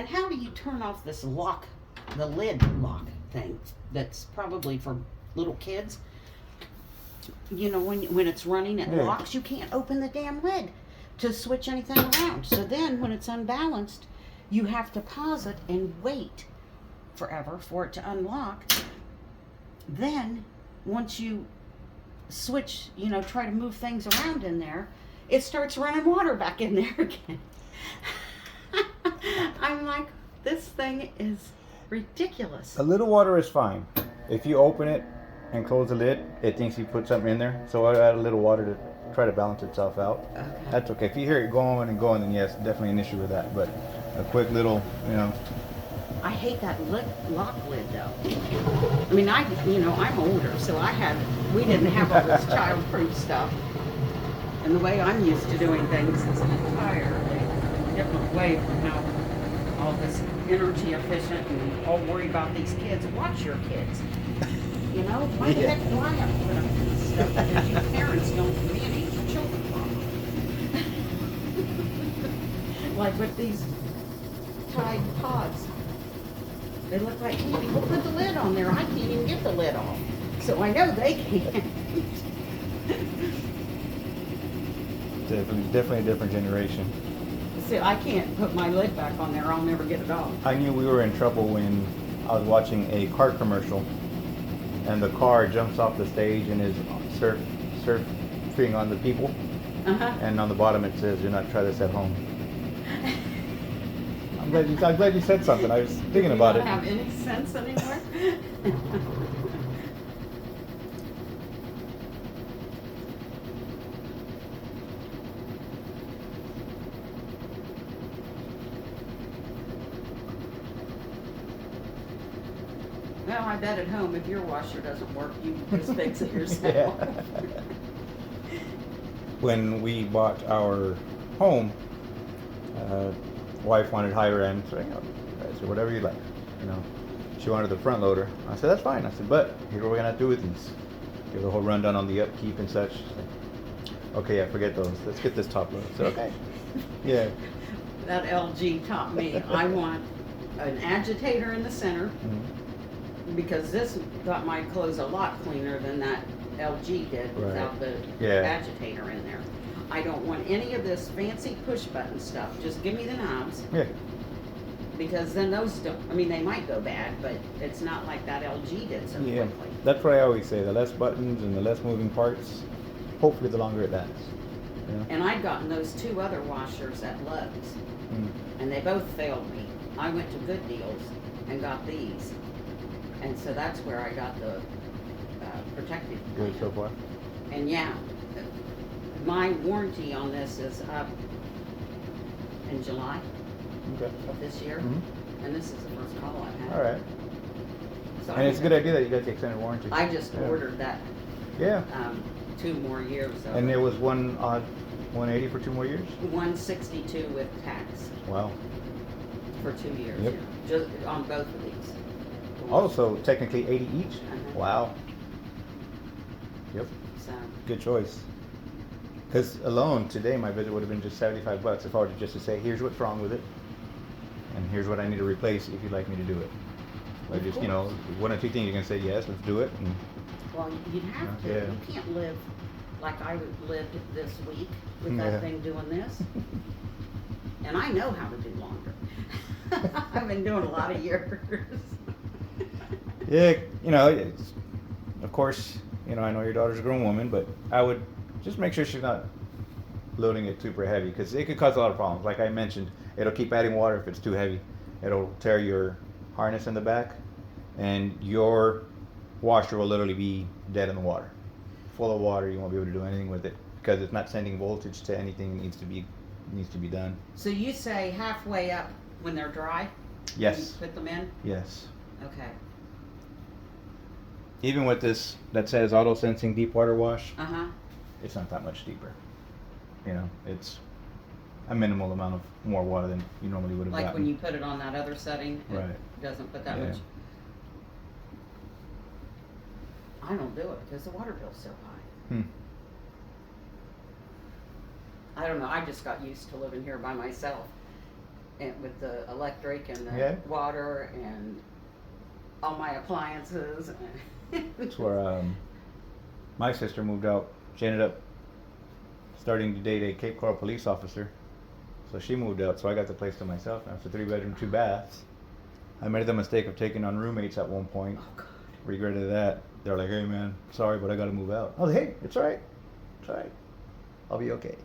And how do you turn off this lock, the lid lock thing that's probably for little kids? You know, when it's running, it locks. You can't open the damn lid to switch anything around. So then when it's unbalanced, you have to pause it and wait forever for it to unlock. Then once you switch, you know, try to move things around in there, it starts running water back in there again. I'm like, this thing is ridiculous. A little water is fine. If you open it and close the lid, it thinks you put something in there. So I add a little water to try to balance itself out. Okay. That's okay. If you hear it going and going, then yes, definitely an issue with that. But a quick little, you know. I hate that lock lid though. I mean, I'm older, so we didn't have all this child-proof stuff. And the way I'm used to doing things is an entirely different way from how all this energy efficient and all worry about these kids. Watch your kids. You know, why the heck do I have to put up with this stuff because you parents don't manage your children properly? Like with these Tide Pods. They look like candy. We'll put the lid on there. I can't even get the lid off. So I know they can't. Definitely a different generation. See, I can't put my lid back on there. I'll never get it off. I knew we were in trouble when I was watching a car commercial and the car jumps off the stage and is surfing on the people. Uh-huh. And on the bottom it says, "Do not try this at home." I'm glad you said something. I was thinking about it. Do you not have any sense anymore? Well, I bet at home if your washer doesn't work, you just fix it yourself. Yeah. When we bought our home, wife wanted higher end, so you know, I said whatever you like. You know, she wanted the front loader. I said that's fine. I said, but here's what we're gonna do with these. Give the whole rundown on the upkeep and such. Okay, yeah, forget those. Let's get this top loader. I said okay. Yeah. That LG taught me I want an agitator in the center. Mm-hmm. Because this got my clothes a lot cleaner than that LG did without the agitator in there. I don't want any of this fancy push button stuff. Just give me the knobs. Yeah. Because then those don't, I mean, they might go bad, but it's not like that LG did so quickly. That's what I always say. The less buttons and the less moving parts, hopefully the longer it lasts. Yeah. And I'd gotten those two other washers at Lowe's, and they both failed me. I went to Good Deals and got these. And so that's where I got the protective plan. Good so far. And yeah, my warranty on this is up in July of this year. Mm-hmm. And this is the first call I've had. All right. So and it's a good idea that you got the extended warranty. I just ordered that 2 more years. And it was 180 for 2 more years? 162 with tax. Wow. For 2 years. Yep. Yeah. Just on both of these. Also, technically 80 each? Uh-huh. Wow. Yep. So. Good choice. Because alone today my visit would have been just $75 if I were to just to say, here's what's wrong with it, and here's what I need to replace if you'd like me to do it. Or just, you know, 1 or 2 things you can say, yes, let's do it. And well, you'd have to. Yeah. You can't live like I lived this week with that thing doing this. And I know how to do laundry. I've been doing a lot of years. Yeah, you know, of course, you know, I know your daughter's a grown woman, but I would just make sure she's not loading it super heavy because it could cause a lot of problems. Like I mentioned, it'll keep adding water if it's too heavy. It'll tear your harness in the back, and your washer will literally be dead in the water. Full of water, you won't be able to do anything with it because it's not sending voltage to anything that needs to be done. So you say halfway up when they're dry? Yes. You put them in? Yes. Okay. Even with this that says auto sensing deep water wash, it's not that much deeper. You know, it's a minimal amount of more water than you normally would have like gotten. when you put it on that other setting, it doesn't put that much. I don't do it because the water bill's so high. I don't know. I just got used to living here by myself. and with the electric and the Yeah. water and all my appliances. That's where my sister moved out. She ended up starting to date a Cape Coral police officer. So she moved out, so I got the place to myself. Now it's a 3-bedroom, 2 baths. I made the mistake of taking on roommates at one point. Oh God. Regretted that. They're like, hey man, sorry, but I gotta move out. I was like, hey, it's alright. It's alright. I'll be okay.